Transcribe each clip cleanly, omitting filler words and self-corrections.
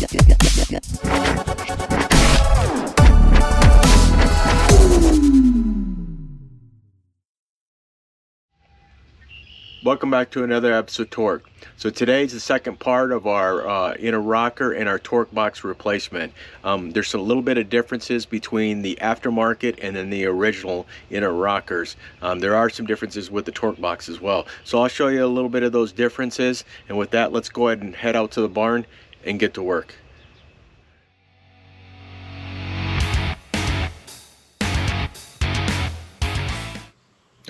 Welcome back to another episode of Torque. So today's the second part of our inner rocker and our torque box replacement. There's a little bit of differences between the aftermarket and then the original inner rockers. There are some differences with the torque box as well. So I'll show you a little bit of those differences, and with that, let's go ahead and head out to the barn and get to work.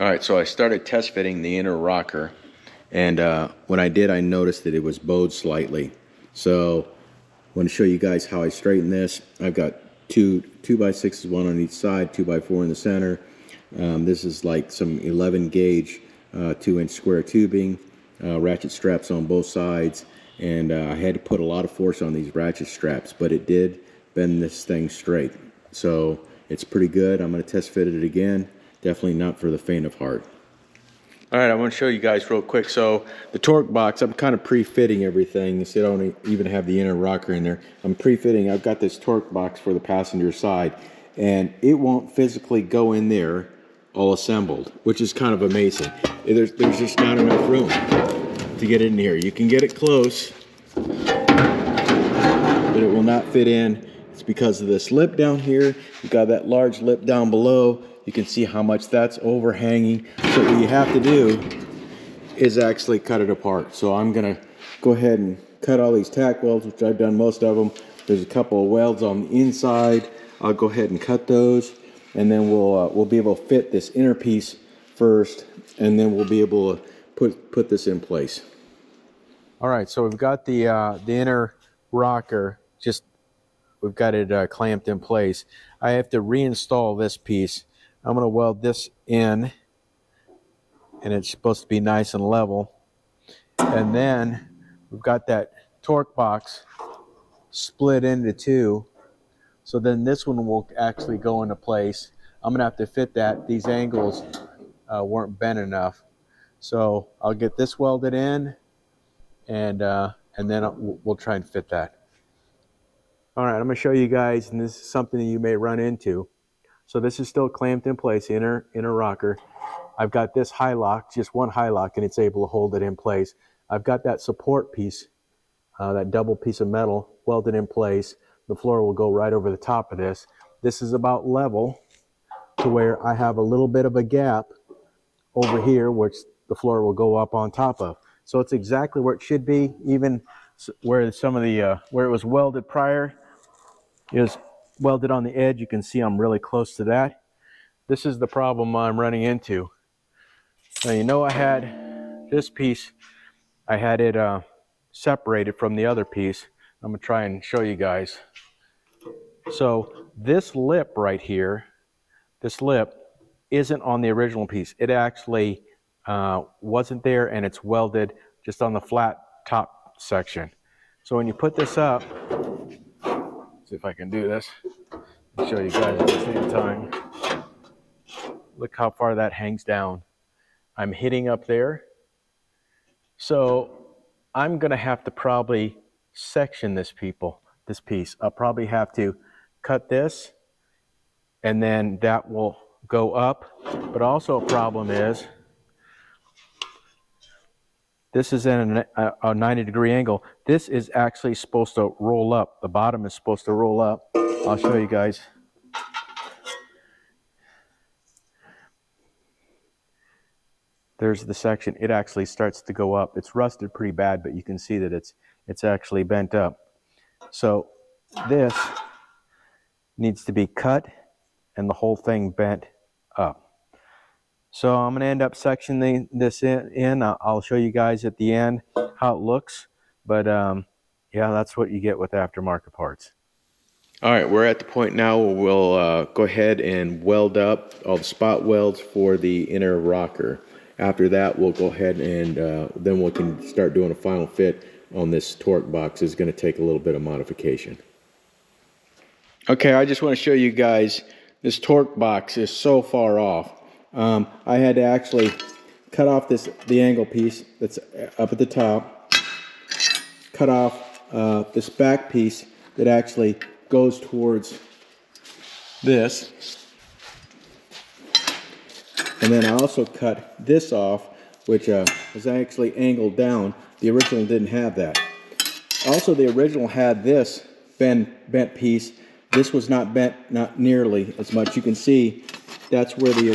Alright, so I started test fitting the inner rocker, and when I did, I noticed that it was bowed slightly. So I want to show you guys how I straighten this. I've got two 2x6s, one on each side, 2x4 in the center. This is like some 11 gauge 2-inch square tubing, ratchet straps on both sides, and I had to put a lot of force on these ratchet straps, but it did bend this thing straight. So it's pretty good. I'm going to test fit it again. Definitely not for the faint of heart. Alright, I want to show you guys real quick. So the torque box, I'm kind of pre-fitting everything. So I don't even have the inner rocker in there. I'm pre-fitting. I've got this torque box for the passenger side, and it won't physically go in there all assembled, which is kind of amazing. There's just not enough room to get in here. You can get it close, but it will not fit in. It's because of this lip down here. You've got that large lip down below. You can see how much that's overhanging. So what you have to do is actually cut it apart. So I'm gonna go ahead and cut all these tack welds, which I've done most of them. There's a couple of welds on the inside. I'll go ahead and cut those, and then we'll be able to fit this inner piece first, and then we'll be able to put this in place. All right, so we've got the inner rocker, we've got it clamped in place. I have to reinstall this piece. I'm going to weld this in, and it's supposed to be nice and level. And then we've got that torque box split into two. So then this one will actually go into place. I'm going to have to fit that. These angles weren't bent enough. So I'll get this welded in, and then we'll try and fit that. All right, I'm going to show you guys, and this is something that you may run into. So this is still clamped in place, inner rocker. I've got this high lock, just one high lock, and it's able to hold it in place. I've got that support piece, that double piece of metal, welded in place. The floor will go right over the top of this. This is about level to where I have a little bit of a gap over here, which the floor will go up on top of. So it's exactly where it should be, even where some of the, where it was welded prior is welded on the edge. You can see I'm really close to that. This is the problem I'm running into. Now, you know, I had this piece, I had it separated from the other piece. I'm gonna try and show you guys. So this lip right here, this lip isn't on the original piece. It actually wasn't there, and it's welded just on the flat top section. So when you put this up, see if I can do this, I'll show you guys at the same time. Look how far that hangs down. I'm hitting up there. So I'm gonna have to probably section this piece. I'll probably have to cut this, and then that will go up. But also a problem is, this is in a 90-degree angle. This is actually supposed to roll up. The bottom is supposed to roll up. I'll show you guys. There's the section. It actually starts to go up. It's rusted pretty bad, but you can see that it's actually bent up. So this needs to be cut and the whole thing bent up. So I'm going to end up sectioning this in. I'll show you guys at the end how it looks. But yeah, that's what you get with aftermarket parts. All right, we're at the point now where we'll go ahead and weld up all the spot welds for the inner rocker. After that, we'll go ahead and then we can start doing a final fit on this torque box. It's going to take a little bit of modification. Okay, I just want to show you guys, this torque box is so far off. I had to actually cut off the angle piece that's up at the top, cut off this back piece that actually goes towards this. And then I also cut this off, which is actually angled down. The original didn't have that. Also, the original had this bent piece. This was not bent, not nearly as much. You can see that's where the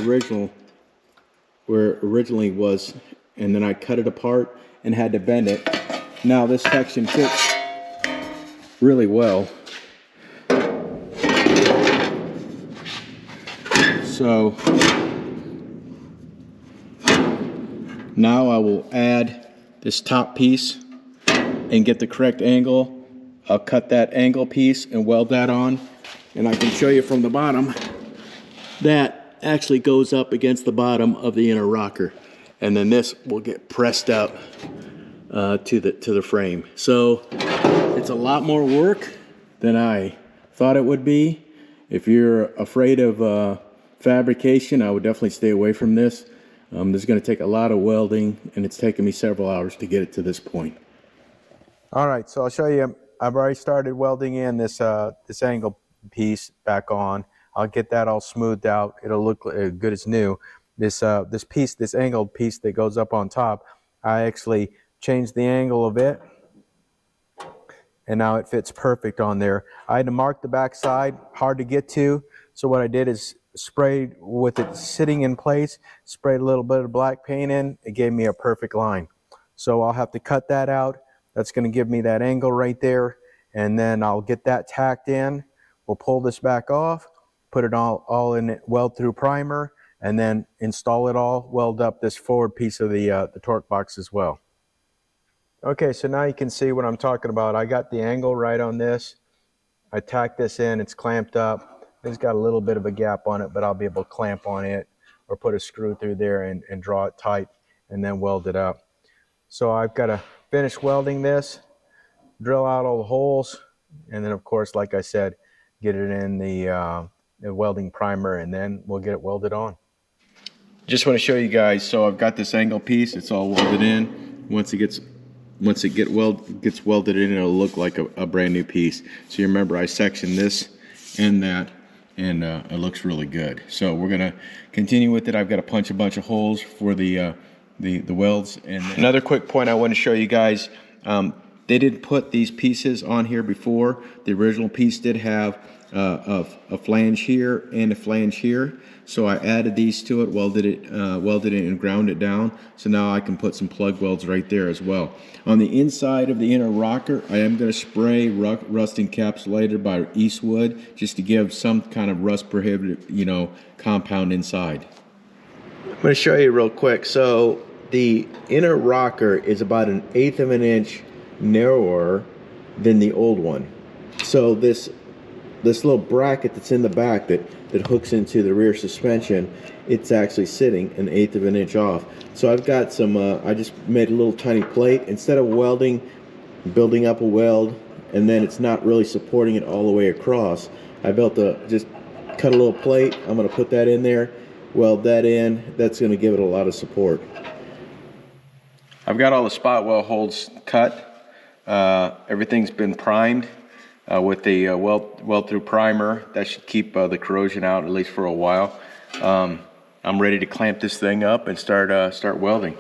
originally was, and then I cut it apart and had to bend it. Now this section fits really well. So now I will add this top piece and get the correct angle. I'll cut that angle piece and weld that on, and I can show you from the bottom that actually goes up against the bottom of the inner rocker, and then this will get pressed up to the frame. So it's a lot more work than I thought it would be. If you're afraid of fabrication, I would definitely stay away from this. This is going to take a lot of welding, and it's taken me several hours to get it to this point. All right, so I'll show you. I've already started welding in this this angle piece back on. I'll get that all smoothed out. It'll look good as new. This this angled piece that goes up on top, I actually changed the angle of it, and now it fits perfect on there. I had to mark the back side, hard to get to, so what I did is sprayed with it sitting in place, sprayed a little bit of black paint in. It gave me a perfect line. So I'll have to cut that out. That's going to give me that angle right there, and then I'll get that tacked in. We'll pull this back off, put it all in it, weld through primer, and then install it all, weld up this forward piece of the torque box as well. Okay, so now you can see what I'm talking about. I got the angle right on this. I tacked this in, it's clamped up. It's got a little bit of a gap on it, but I'll be able to clamp on it or put a screw through there and draw it tight and then weld it up. So I've got to finish welding this, drill out all the holes, and then of course, like I said, get it in the welding primer, and then we'll get it welded on. Just want to show you guys, so I've got this angle piece, it's all welded in. Once it gets welded in, it'll look like a brand new piece. So you remember I sectioned this and that, and it looks really good. So we're gonna continue with it. I've got to punch a bunch of holes for the welds. And another quick point I want to show you guys, they didn't put these pieces on here before. The original piece did have a flange here and a flange here, so I added these to it, welded it and ground it down, so now I can put some plug welds right there as well. On the inside of the inner rocker, I am going to spray rust encapsulator by Eastwood, just to give some kind of rust prohibitive, compound inside. I'm going to show you real quick. So the inner rocker is about 1/8 of an inch narrower than the old one. So this little bracket that's in the back that hooks into the rear suspension, it's actually sitting 1/8 of an inch off. So I've got some, I just made a little tiny plate. Instead of building up a weld, and then it's not really supporting it all the way across, I just cut a little plate. I'm going to put that in there, weld that in. That's going to give it a lot of support. I've got all the spot weld holes cut. Everything's been primed with the weld through primer. That should keep the corrosion out at least for a while. I'm ready to clamp this thing up and start welding.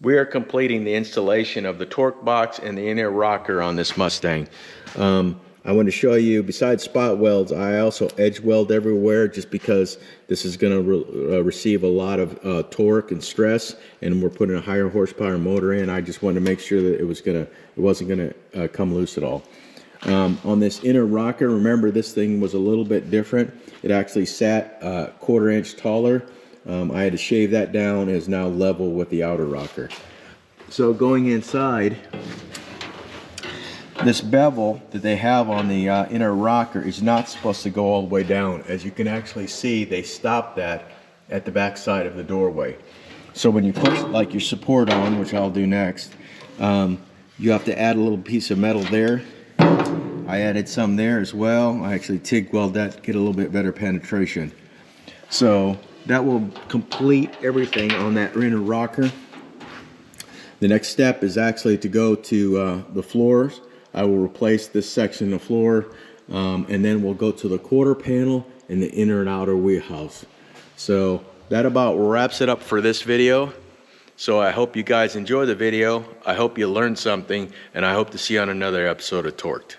We are completing the installation of the torque box and the inner rocker on this Mustang. I want to show you, besides spot welds, I also edge weld everywhere, just because this is going to receive a lot of torque and stress, and we're putting a higher horsepower motor in. I just wanted to make sure that it wasn't going to come loose at all. On this inner rocker, remember this thing was a little bit different. It actually sat 1/4 inch taller. I had to shave that down. It is now level with the outer rocker. So going inside, this bevel that they have on the inner rocker is not supposed to go all the way down. As you can actually see, they stopped that at the back side of the doorway. So when you put like your support on, which I'll do next, you have to add a little piece of metal there. I added some there as well. I actually TIG weld that to get a little bit better penetration. So that will complete everything on that inner rocker. The next step is actually to go to the floors. I will replace this section of floor, and then we'll go to the quarter panel and the inner and outer wheelhouse. So that about wraps it up for this video. So I hope you guys enjoy the video. I hope you learned something, and I hope to see you on another episode of Torqued.